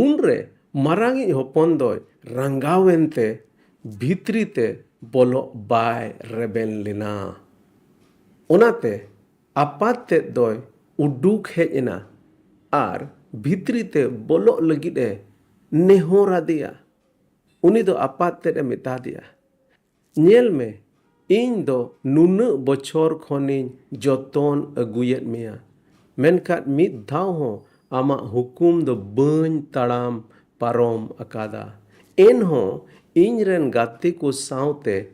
ᱩᱱᱨᱮ ᱢᱟᱨᱟᱝᱤᱡ ᱦᱚᱯᱚᱱ ᱫᱚᱭ ᱨᱟᱸᱜᱟᱣᱮᱱᱛᱮ ᱵᱷᱤᱛᱨᱤ ᱛᱮ ᱵᱚᱞᱚᱜ ᱵᱟᱭ ᱨᱮᱵᱮᱱ ᱞᱮᱱᱟ ᱚᱱᱟᱛᱮ ᱟᱯᱟᱛ ᱛᱮᱫ ᱫᱚᱭ ᱩᱰᱩᱠ ᱦᱮᱡ ᱮᱱᱟ ᱟᱨ ᱵᱷᱤᱛᱨᱤ ᱛᱮ ᱵᱚᱞᱚᱜ ᱞᱟᱹᱜᱤᱫ ᱮ ᱱᱮᱦᱚᱨ ᱟᱫᱮᱭᱟ ᱩᱱᱤ ᱫᱚ ᱟᱯᱟᱛ ᱛᱮᱫ ᱮ ᱢᱮᱛᱟ ᱫᱮᱭᱟ ᱧᱮᱞ ᱢᱮ ᱤᱧ ᱫᱚ ᱱᱩᱱᱟᱹᱜ ᱵᱚᱪᱷᱚᱨ ᱠᱷᱚᱱᱤᱧ ᱡᱚᱛᱚᱱ ᱟᱹᱜᱩᱭᱮᱫ ᱢᱮᱭᱟ ᱢᱮᱱᱠᱷᱟᱱ ᱢᱤᱫ ᱫᱷᱟᱣ ᱦᱚᱸ ᱟᱢᱟᱜ ᱦᱩᱠᱩᱢ ᱫᱚ ᱵᱟᱹᱧ ᱛᱟᱲᱟᱢ ᱯᱟᱨᱚᱢ ᱟᱠᱟᱫᱟ ᱮᱱᱦᱚᱸ ᱤᱧᱨᱮᱱ ᱜᱟᱛᱮ ᱠᱚ ᱥᱟᱶᱛᱮ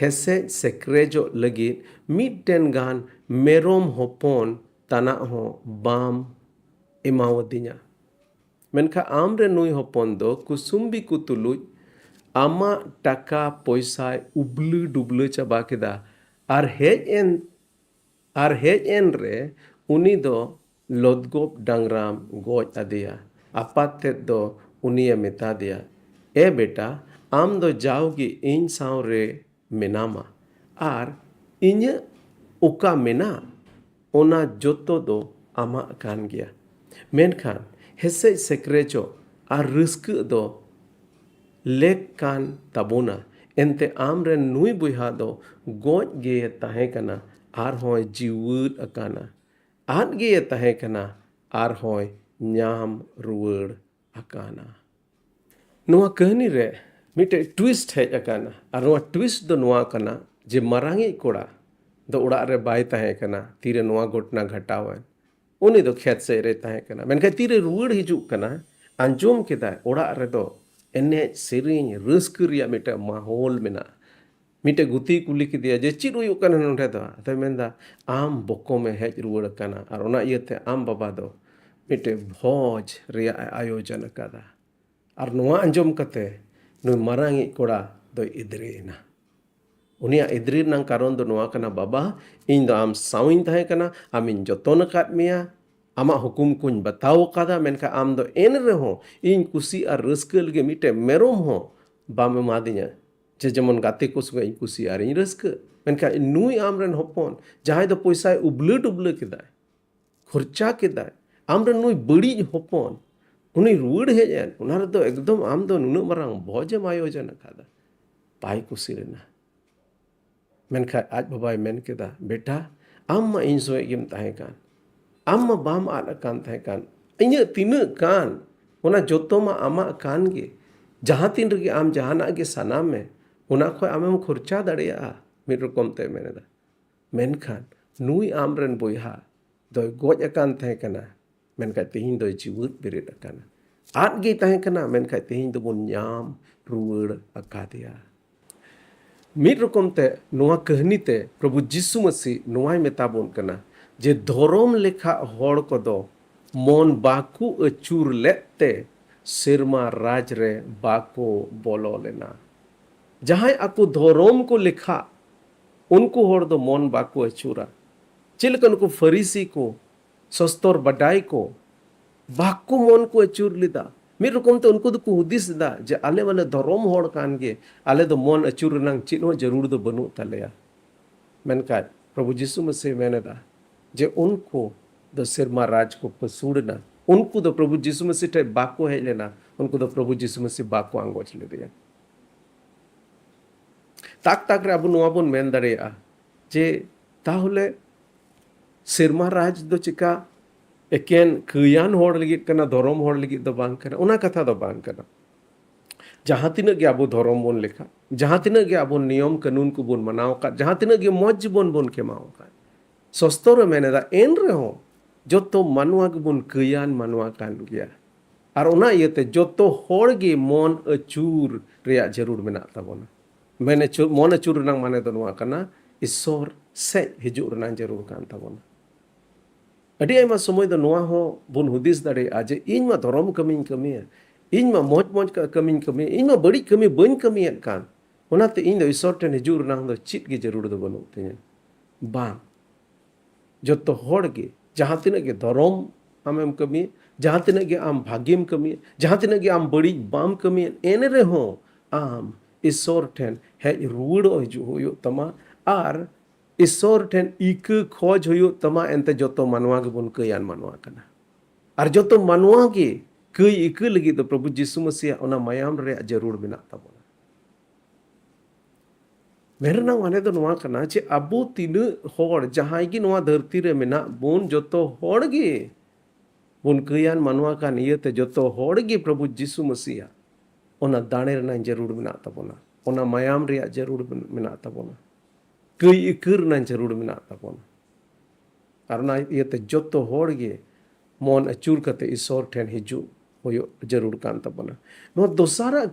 ᱦᱮᱥᱮᱡ ᱥᱮᱠᱨᱮᱡᱚᱜ ᱞᱟᱹᱜᱤᱫ ᱢᱤᱫᱴᱮᱱ ᱜᱟᱱ ᱢᱮᱨᱚᱢ ᱦᱚᱯᱚᱱ ᱛᱟᱱᱟᱜ ᱦᱚᱸ ᱵᱟᱢ ᱮᱢᱟᱣᱟᱫᱤᱧᱟ ᱢᱮᱱᱠᱷᱟᱱ ᱟᱢᱨᱮᱱ ᱱᱩᱭ ᱦᱚᱯᱚᱱ ᱫᱚ ᱠᱩᱥᱩᱢᱵᱤ ᱠᱚ ᱛᱩᱞᱩᱡ ᱟᱢᱟᱜ ᱴᱟᱠᱟ ᱯᱚᱭᱥᱟᱭ ᱩᱵᱞᱟᱹ ᱰᱩᱵᱞᱟᱹ ᱪᱟᱵᱟ ᱠᱮᱫᱟ ᱟᱨ ᱦᱮᱡ ᱮᱱ ᱨᱮ ᱩᱱᱤ ᱫᱚ ᱞᱚᱫᱜᱚᱵ ᱰᱟᱝᱨᱟᱢ ᱜᱚᱡ ᱟᱫᱮᱭᱟ। ᱟᱯᱟᱛ ᱛᱮᱫ ᱫᱚ ᱩᱱᱤᱭᱮ ᱢᱮᱛᱟ ᱫᱮᱭᱟ, ᱮ ᱵᱮᱴᱟ, ᱟᱢ ᱫᱚ ᱡᱟᱣᱜᱮ ᱤᱧ ᱥᱟᱶᱨᱮ ᱢᱮᱱᱟᱢᱟ ᱟᱨ ᱤᱧᱟᱹᱜ ᱚᱠᱟ ᱢᱮᱱᱟᱜ ᱚᱱᱟ ᱡᱚᱛᱚ ᱫᱚ ᱟᱢᱟᱜ ᱠᱟᱱ ᱜᱮᱭᱟ। ᱢᱮᱱᱠᱷᱟᱱ ᱦᱮᱸᱥᱮᱡ ᱥᱮᱠᱨᱮᱡᱚᱜ ᱟᱨ ᱨᱟᱹᱥᱠᱟᱹᱜ ᱫᱚ ᱞᱮᱠ ᱠᱟᱱ ᱛᱟᱵᱚᱱᱟ। ᱮᱱᱛᱮ ᱟᱢᱨᱮᱱ ᱱᱩᱭ ᱵᱚᱭᱦᱟ ᱫᱚ ᱜᱚᱡ ᱜᱮᱭ ᱛᱟᱦᱮᱸ ᱠᱟᱱᱟ ᱟᱨᱦᱚᱸᱭ ᱡᱤᱣᱟᱹᱫ ᱟᱠᱟᱱᱟ, ᱟᱫ ᱜᱮᱭ ᱛᱟᱦᱮᱸ ᱠᱟᱱᱟ ᱟᱨᱦᱚᱸᱭ ᱧᱟᱢ ᱨᱩᱣᱟᱹᱲ ᱟᱠᱟᱱᱟ। ᱱᱚᱣᱟ ᱠᱟᱹᱦᱱᱤ ᱨᱮ ᱢᱤᱫᱴᱮᱡ ᱴᱩᱭᱤᱥᱴ ᱦᱮᱡ ᱟᱠᱟᱱᱟ ᱟᱨ ᱱᱚᱣᱟ ᱴᱩᱭᱤᱥᱴ ᱫᱚ ᱱᱚᱣᱟ ᱠᱟᱱᱟ ᱡᱮ ᱢᱟᱨᱟᱝᱤᱡ ᱠᱚᱲᱟ ᱫᱚ ᱚᱲᱟᱜ ᱨᱮ ᱵᱟᱭ ᱛᱟᱦᱮᱸ ᱠᱟᱱᱟ ᱛᱤᱨᱮ ᱱᱚᱣᱟ ᱜᱷᱚᱴᱚᱱᱟ ᱜᱷᱟᱴᱟᱣᱮᱱ। ᱩᱱᱤ ᱫᱚ ᱠᱷᱮᱛ ᱥᱮᱫ ᱨᱮ ᱛᱟᱦᱮᱸ ᱠᱟᱱᱟ, ᱢᱮᱱᱠᱷᱟᱱ ᱛᱤᱨᱮ ᱨᱩᱣᱟᱹᱲ ᱦᱤᱡᱩᱜ ᱠᱟᱱᱟ ᱟᱸᱡᱚᱢ ᱠᱮᱫᱟᱭ ᱚᱲᱟᱜ ᱨᱮᱫᱚ ᱮᱱᱮᱡ ᱥᱮᱨᱮᱧ ᱨᱟᱹᱥᱠᱟᱹ ᱨᱮᱭᱟᱜ ᱢᱤᱫᱴᱮᱡ ᱢᱟᱦᱚᱞ ᱢᱮᱱᱟᱜᱼᱟ। ᱢᱤᱫᱴᱮᱡ ᱜᱩᱛᱤᱭ ᱠᱩᱞᱤ ᱠᱮᱫᱮᱭᱟ ᱡᱮ ᱪᱮᱫ ᱦᱩᱭᱩᱜ ᱠᱟᱱᱟ ᱱᱚᱰᱮ ᱫᱚ? ᱟᱫᱚᱭ ᱢᱮᱱᱫᱟ ᱟᱢ ᱵᱚᱠᱚᱢᱮ ᱦᱮᱡ ᱨᱩᱣᱟᱹᱲ ᱟᱠᱟᱱᱟ ᱟᱨ ᱚᱱᱟ ᱤᱭᱟᱹᱛᱮ ᱟᱢ ᱵᱟᱵᱟ ᱫᱚ ᱢᱤᱫᱴᱮᱡ ᱵᱷᱚᱡᱽ ᱨᱮᱭᱟᱜ ᱮ ᱟᱭᱳᱡᱚᱱ ᱟᱠᱟᱫᱟ। ᱟᱨ ᱱᱚᱣᱟ ᱟᱸᱡᱚᱢ ᱠᱟᱛᱮ ᱱᱩᱭ ᱢᱟᱨᱟᱝᱤᱡ ᱠᱚᱲᱟ ᱫᱚᱭ ᱤᱫᱨᱮᱭᱮᱱᱟ। ᱩᱱᱤᱭᱟᱜ ᱤᱫᱨᱤ ᱨᱮᱱᱟᱜ ᱠᱟᱨᱚᱱ ᱫᱚ ᱱᱚᱣᱟ ᱠᱟᱱᱟ, ᱵᱟᱵᱟ, ᱤᱧ ᱫᱚ ᱟᱢ ᱥᱟᱶᱤᱧ ᱛᱟᱦᱮᱸ ᱠᱟᱱᱟ, ᱟᱢᱤᱧ ᱡᱚᱛᱚᱱ ᱟᱠᱟᱫ ᱢᱮᱭᱟ, ᱟᱢᱟᱜ ᱦᱩᱠᱩᱢ ᱠᱚᱧ ᱵᱟᱛᱟᱣ ᱟᱠᱟᱫᱟ, ᱢᱮᱱᱠᱷᱟᱱ ᱟᱢ ᱫᱚ ᱮᱱ ᱨᱮᱦᱚᱸ ᱤᱧ ᱠᱩᱥᱤ ᱟᱨ ᱨᱟᱹᱥᱠᱟᱹ ᱞᱟᱹᱜᱤᱫ ᱢᱤᱫᱴᱮᱡ ᱢᱮᱨᱚᱢ ᱦᱚᱸ ᱵᱟᱢ ᱮᱢᱟᱫᱤᱧᱟ ᱡᱮ ᱡᱮᱢᱚᱱ ᱜᱟᱛᱮ ᱠᱚ ᱥᱚᱸᱜᱮ ᱤᱧ ᱠᱩᱥᱤ ᱟᱨ ᱤᱧ ᱨᱟᱹᱥᱠᱟᱹ। ᱢᱮᱱᱠᱷᱟᱱ ᱱᱩᱭ ᱟᱢᱨᱮᱱ ᱦᱚᱯᱚᱱ ᱡᱟᱦᱟᱸᱭ ᱫᱚ ᱯᱚᱭᱥᱟᱭ ᱩᱵᱞᱟᱹ ᱰᱩᱵᱞᱟᱹ ᱠᱮᱫᱟᱭ, ᱠᱷᱚᱨᱪᱟ ᱠᱮᱫᱟᱭ, ᱟᱢᱨᱮᱱ ᱱᱩᱭ ᱵᱟᱹᱲᱤᱡ ᱦᱚᱯᱚᱱ ᱩᱱᱤ ᱨᱩᱣᱟᱹᱲ ᱦᱮᱡ ᱮᱱ, ᱚᱱᱟ ᱨᱮᱫᱚ ᱮᱠᱫᱚᱢ ᱟᱢ ᱫᱚ ᱱᱩᱱᱟᱹᱜ ᱢᱟᱨᱟᱝ ᱵᱷᱚᱡᱮᱢ ᱟᱭᱳᱡᱚᱱ ᱟᱠᱟᱫᱟ। ᱵᱟᱭ ᱠᱩᱥᱤ ᱞᱮᱱᱟ। ᱢᱮᱱᱠᱷᱟᱱ ᱟᱡ ᱵᱟᱵᱟᱭ ᱢᱮᱱ ᱠᱮᱫᱟ, ᱵᱮᱴᱟ, ᱟᱢ ᱢᱟ ᱤᱧ ᱥᱚᱸᱜᱮ ᱜᱮᱢ ᱛᱟᱦᱮᱸ ᱠᱟᱱ, ᱟᱢ ᱢᱟ ᱵᱟᱢ ᱟᱫ ᱟᱠᱟᱱ ᱛᱟᱦᱮᱸ ᱠᱟᱱ, ᱤᱧᱟᱹᱜ ᱛᱤᱱᱟᱹᱜ ᱠᱟᱱ ᱚᱱᱟ ᱡᱚᱛᱚ ᱢᱟ ᱟᱢᱟᱜ ᱠᱟᱱ ᱜᱮ। ᱡᱟᱦᱟᱸ ᱛᱤᱱ ᱨᱮᱜᱮ ᱟᱢ ᱡᱟᱦᱟᱱᱟᱜ ᱜᱮ ᱥᱟᱱᱟᱢ ᱢᱮ, ᱚᱱᱟ ᱠᱷᱚᱡ ᱟᱢᱮᱢ ᱠᱷᱚᱨᱪᱟ ᱫᱟᱲᱮᱭᱟᱜᱼᱟ, ᱢᱤᱫ ᱨᱚᱠᱚᱢ ᱛᱮ ᱢᱮᱱᱮᱫᱟ। ᱢᱮᱱᱠᱷᱟन ᱱᱩᱭ ᱟᱢᱨᱮᱱ ᱵᱚᱭᱦᱟ ᱫᱚᱭ ᱜᱚᱡ ᱟᱠᱟᱱ ᱛᱟᱦᱮᱸ ᱠᱟᱱᱟ, ᱢᱮᱱᱠᱷᱟन ᱛᱮᱦᱮᱧ ᱫᱚᱭ ᱡᱤᱣᱮᱫ ᱵᱮᱨᱮᱫ ᱟᱠᱟᱱᱟ। ᱟᱫ ᱜᱮᱭ ᱛᱟᱦᱮᱸ ᱠᱟᱱᱟ, ᱢᱮᱱᱠᱷᱟन ᱛᱮᱦᱮᱧ ᱫᱚᱵᱚᱱ ᱧᱟᱢ ᱨᱩᱣᱟᱹᱲ ᱟᱠᱟᱫᱮᱭᱟ। ᱢᱤᱫ ᱨᱚᱠᱚᱢ ᱛᱮ ᱱᱚᱣᱟ ᱠᱟᱹᱦᱱᱤ ᱛᱮ ᱯᱨᱚभु ᱡᱤᱥᱩ ᱢᱟᱹᱥᱤ ᱱᱚᱣᱟᱭ ᱢᱮᱛᱟ ᱵᱚᱱ ᱠᱟᱱᱟ ᱡᱮ ᱫᱷᱚᱨᱚᱢ ᱞᱮᱠᱷᱟ ᱦᱚᱲ ᱠᱚᱫᱚ ᱢᱚᱱ ᱵᱟᱠᱚ ᱟᱹᱪᱩᱨ ᱞᱮᱫ ᱛᱮ ᱥᱮᱨᱢᱟ ᱨᱟᱡᱽ ᱨᱮ ᱵᱟᱠᱚ ᱵᱚᱞᱚ ᱞᱮᱱᱟ। ᱡᱟᱦᱟᱸᱭ ᱟᱠᱚ ᱫᱷᱚᱨᱚᱢ ᱠᱚ ᱞᱮᱠᱷᱟ, उनको हर दो मन बाको अचूरा चेलका उनको फरीसी को सस्तर बडाई को बाको मन को अचूर लेदा मिद रकम ते उनको को हुदिस दा जे आले वाले धर्म हड़ कान गे आले दो मन अचूर रनांग चेद हो जरूर दो बनू तलेया मेनका प्रभु यीशु मसीह मेनेदा जे उनको दो सिरमा राज को पसूड़ना उनको दो प्रभु यीशु मसीह टे बाको है लेना उनको दो प्रभु यीशु मसीह बाको आंगोच ले दिया ताक ताक रे अब नोआ बोन मेन दाड़ेया जे ताहले सिरमा राज दो चिका एकेन कयान होड़ लगित कना धर्म होड़ लगित दो बांग कना उना कथा दो बांग कना जहाँ तिनाग गे आबो धर्म बोन लेखा जहाँ तिनाग गे आबो नियम कानून को बोन मनाव का जहाँ तिनाग गे मौज जीवन बोन खेमाव का सस्तर मेनेदा एन रहो जोतो मानवा के बोन कयान मानवा कान गया और उना इयते जोतो होड़ गे मन अचूर रेया जरूर मेना ताबोना मैंने मन अचूर रनांग माने दो नोआ कना ईश्वर से हिजुर रनांग जरूर कान ताबोना अड़ी आयमा समय दो नोआ हो बोन हुदिस दाड़े आजे इन मा धर्म कमिन कमिया इन मा मौज मौज का कमिन कमिया इन मा बड़ी कमी बन कमियन कान ओनाते इन दो ईश्वर ठेन हिजुर रनांग दो चित गे जरूर दो बनु तिया बांग जोतो होड़ गे जहाँ तिना गे धर्म आमेम कमी जहाँ तिना गे आम भाग्यम कमी जहाँ तिना गे आम बड़ी बाम कमी एने रे हो आम ईश्वर ठेन हेज रुवड़ हिजु हुयो तमा आर ईश्वर ठेन इक खोज हुयो तमा एनते जोतो मानवा गे बुन कयान मानवा कना आर जोतो मानवा गे कई इक लगी तो प्रभु यीशु मसीह ओना मायाम रे जरूर बिना ताबोना मेरना माने दो नोआ कना जे अबो तीन होड़ जहां गी नोआ धरती रे मेना बोन जोतो होड़ गे बोन कयान मानवा का नियते जोतो होड़ गे प्रभु यीशु मसीह ओना दाणे रना जरूर मेना ताबोना ओना मायाम रे जरूर मेना ताबोना कई इकर ना जरूर मेना ताबोना आरना इयते जोतो होड़ गे मन अचूर कते ईश्वर ठेन हिजु होयो जरूर कान ताबोना नो दोसारा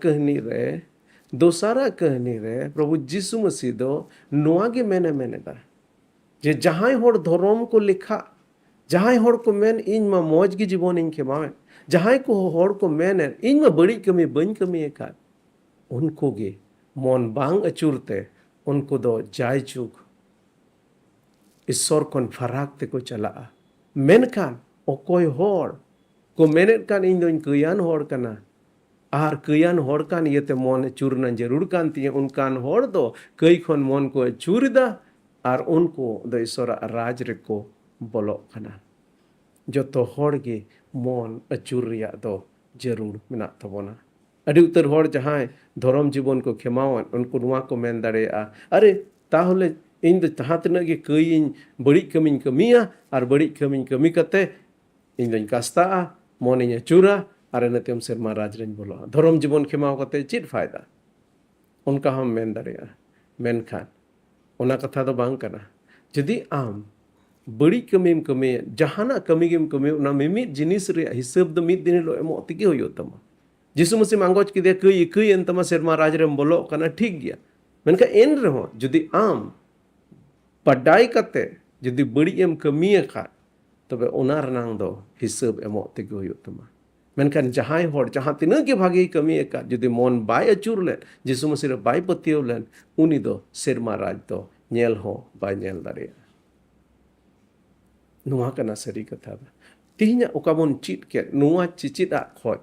कहनी रे प्रभु यीशु मसीह दो नोआ गे मेने मेनेदा जे जहां होड़ धर्म को लिखा जहां होड़ को मेन इन मा मौज गे जीवन इन खेमावे जहां को होड़ को मेन इन मा बड़ी कमी बन कमी एका उनको गे मन बांग अचुरते उनको दो जायजुग ईश्वर खन फराक तेको चला मेनखान अकोय होर को मेनेट कान इन दोइन कयान होर कना आर कयान होर कान येते मन चूरना जरूर कान तिया उनकान होर दो कई खन मन को चूरदा आर उनको दो ईश्वर राज रे को बोलो कना जोतो होर गे मन अचूर रिया दो जरूर मेना तबोना अड़ी उतर होर जहां धर्म जीवन को खेमावन उनको नुआ को मेन दाड़ेया अरे ताहले इन दो जहां तिना गे कई बड़ी कमिन कमिया आर बड़ी कमिन कमी कते इन दोइन कास्ता मन इन चूरा आर नतेम सेरमा राज रेन बोलो धर्म जीवन खेमाव कते चित फायदा उनका हम मेन दाड़ेया मेनखान ओना कथा दो बांग कना जदि आम बड़ी कमीम कमी जहाना कमी गेम कमी उना मिमित जिनिस रे हिसाब दो मित दिन लो एमो तिगे होयो तमा जिसु मसीह मांगोच किदे कई एन तमा सेरमा राज रेम बोलो कना ठीक गया मेनका एन रहो जदि आम पढ़ाई कते जदि बड़ी एम कमी खा तबे ओना रनांग दो हिसाब एमो तिगे होयो तमा मेनखान जहां होड़ जहां तिना के भागे कमी का जदि मन बाय अचुर लेन जिसु मसीह रे बाय पतियो लेन उनी दो सेरमा राज दो नेल हो बाय नेल दाड़ेया नुआ कना सरी कथा तिहिना ओकाबन चित के नुआ चिचिदा खय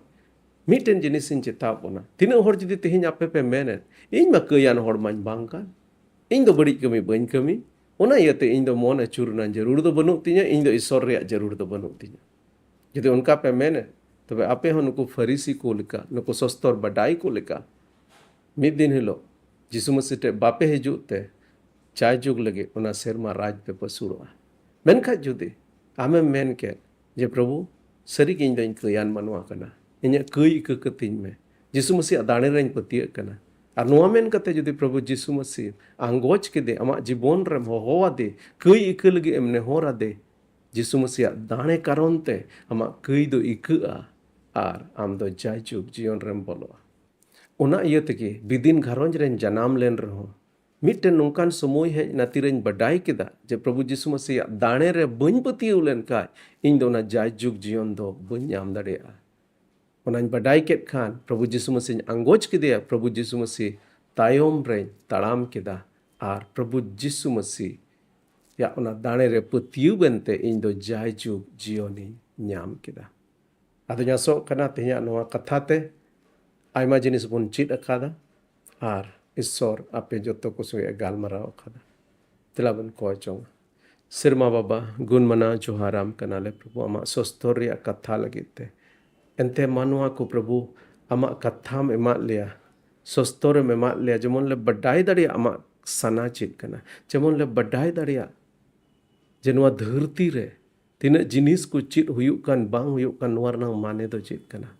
मिटेन जिनिसिन चिता बोना तिना होड़ जदि तिहिना पे पे मेने इन मा कयान होड़ मान बांका इन दो बड़ी कमी बन कमी ओना यते इन दो मन अचुरना जरूर दो बनु तिना इन दो ईश्वर रे जरूर दो बनु तिना जदि उनका पे मेने तबे आपे हो नुको फरीसी को लेका नुको सस्तर बडाई को लेका मिद दिन हिलो जिसु मसीह ते बापे हिजुते चाय जुग लगे उना सेरमा राज पे पसुड़वा मेनखा जुदि आमे मेन के जे प्रभु सरी के इन दो कयान मनवा कना इन कई कतिन में जिसु मसीह दाणे रेन पतिय कना और नुआ मेन कते जुदि प्रभु जिसु मसीह आंगोच के दे अमा जीवन रे होवा दे कई इक लगे एमने होरा दे जिसु मसीह दाणे कारण ते अमा कई दो इका आर आम दो जायजुग जीवन रेम बोलो ओना इय तके बिदिन घरंज रेन जनाम लेन रहो मिट्टन नोंकान समय है नातिरेन बडाई केदा जे प्रभु जिसु मसीह दाणे रे बन पतियौ लेन का इन दो ना जायजुग जीवन दो बन नाम दाड़ेया ओनान बडाई केद खान प्रभु जिसु मसीह आंगोच केदे प्रभु जिसु मसीह तायम रे ताड़ाम केदा आर प्रभु जिसु मसीह या ओना दाणे रे पतियौ बनते इन दो जायजुग जीवन नाम केदा आदो न्यासो कना तेया नोआ कथाते आयमा जिनिस बन चित अखादा आर ईश्वर आपे जोतो को सोया गालमाराव अखादा तिलाबन को चोंग सिरमा बाबा गुण मना जोहाराम कनाले प्रभु आमा सस्तोरिया कथा लगिते एंते मानुआ को प्रभु आमा कथा में एमा लिया सस्तोर में एमा लिया जेमन ले बडाई दाड़िया आमा सना चित कना जेमन ले बडाई दाड़िया जे नोआ धरती रे तीना जिनिस को चित हुयुक कान बांग हुयुक कान नोआ रनांग माने दो चित कना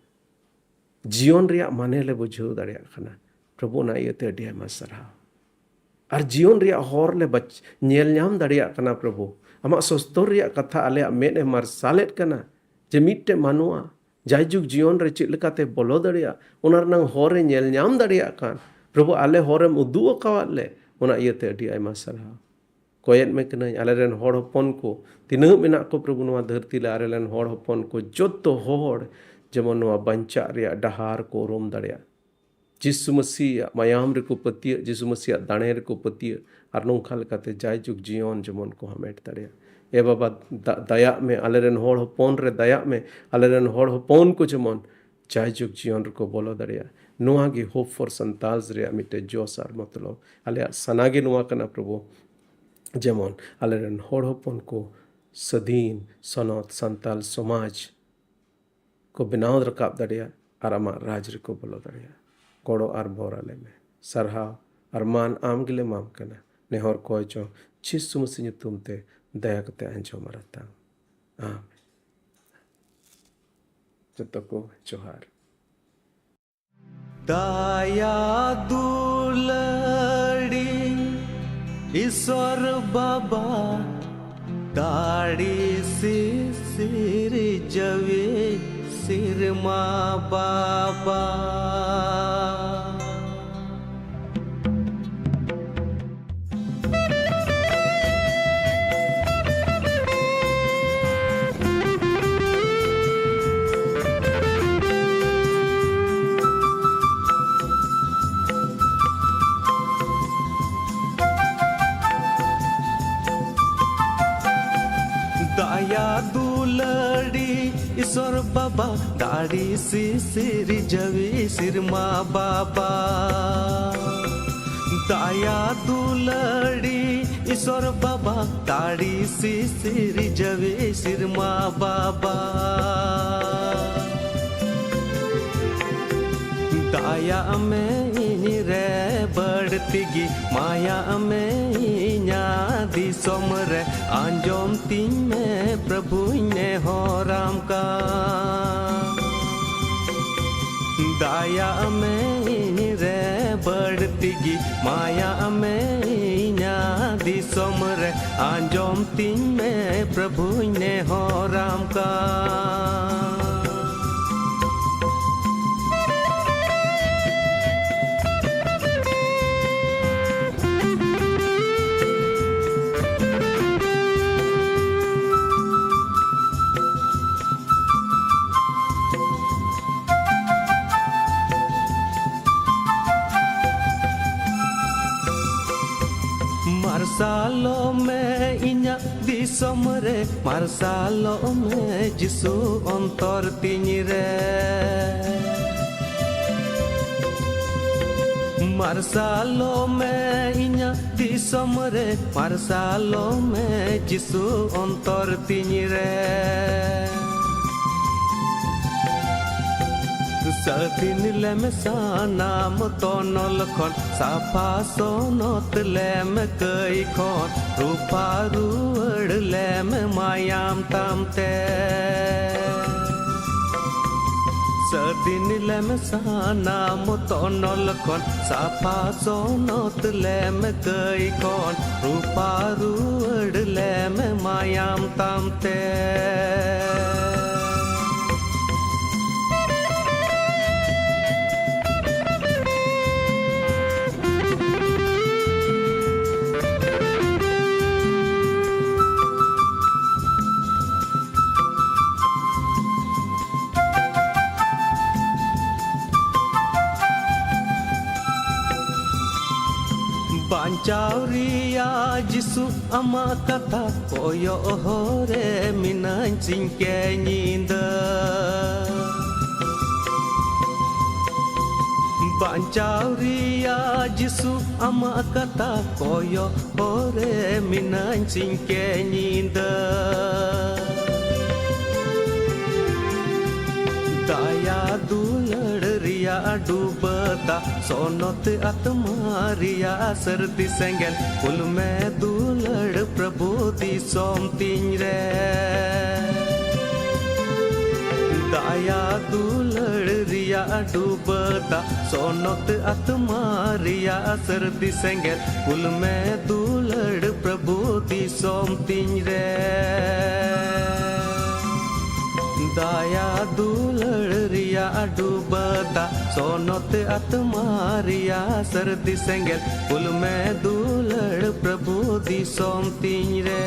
जीवन रिया माने ले बुझाव दाड़िया कना प्रभु ना इयते अडी आयमा साराव और जीवन रिया होर ले बच नेल नाम दाड़िया कना प्रभु आमा सस्तोर रिया कथा आले मेद ए मारसालेट कना जे मिट्टे मानुआ जायजुग जीवन रे चित लेकाते बोलो दाड़िया ओना रनांग होर रे नेल नाम दाड़िया कान प्रभु आले होरेम उदु अकावाले ओना इयते अडी आयमा साराव कोयत में कना आले रेन होड़ हपन को तिना मेना को प्रभु नोआ धरती ले आले रेन होड़ हपन को जोतो होड़ जेमन नोआ बंचा रिया डहार को रोम दाड़िया जिसु मसीह मायाम रे को पतिय जिसु मसीह दाणे रे को पतिय आर नोंखा लेकाते जायजुग जीवन जेमन को हमेट दाड़िया ए बाबा दया में आले रेन होड़ हपन रे दया में आले रेन होड़ हपन को जेमन जायजुग जीवन रे को बोलो दाड़िया नोआ गे होप फॉर संताल्स रे मिटे जोस आर मतलब आले सनागे नोआ कना प्रभु जेमन आले रेन होड़ हपन को सदीन सनत संताल समाज को बनाव रकाब दाड़िया आर आमा राज रे को बोलो दाड़िया गोड़ो आर बोराले में सरहाव आर मान आम गिले माम कना नेहर कोय चो जिसु मसीह ᱧᱩᱛᱩᱢ ते दया कते अंजो मरता आमीन जतो को जोहार दया दुलड़ी ईश्वर बाबा दाढ़ी से सिर जवे सिर माँ बाबा बाबा दाढ़ी सिर जवे सिरमा बाबा दया दुलड़ी ईश्वर बाबा दाढ़ी सिर जवे सिरमा बाबा दया में रे बढ़ती माया में दी सोमर आंजोम तीन में प्रभु ने हो राम का दया में रे बढ़ती माया में दी सोमर आंजोम तीन में प्रभु ने हो राम का मार्सालो में इन्या दिसोम रे मार्सालो में जिसु अंतर तिनी रे मार्सालो में इन्या दिसोम रे मार्सालो में जिसु अंतर तिनी रे सदिन लेम सानाम तोनल खन साफा सोनत लेम कई खन रूपा रुअड़ लेम मायाम तामते सदिन लेम सानाम तोनल खन साफा सोनत लेम कई खन रूपा रुअड़ लेम मायाम तामते बांचावरिया जिसु अमा कथा कोयो होरे मिनान सिंके नींदा बांचावरिया जिसु अमा कथा कोयो होरे मिनान सिंके नींदा दया दुलड़ रिया डूबता सोनत आत्मा रिया सर्दी सेंगल कुल में दुलड़ प्रभु दी सोम तीन रे दया दुलड़ रिया डूबता सोनत आत्मा रिया सर्दी सेंगल कुल में दुलड़ प्रभु दी सोम तीन रे दया दुलड़ रिया डूबता सोनत आत्मा रिया सर्दी सेंगल कुल में दुलड़ प्रभु दी सोम तीन रे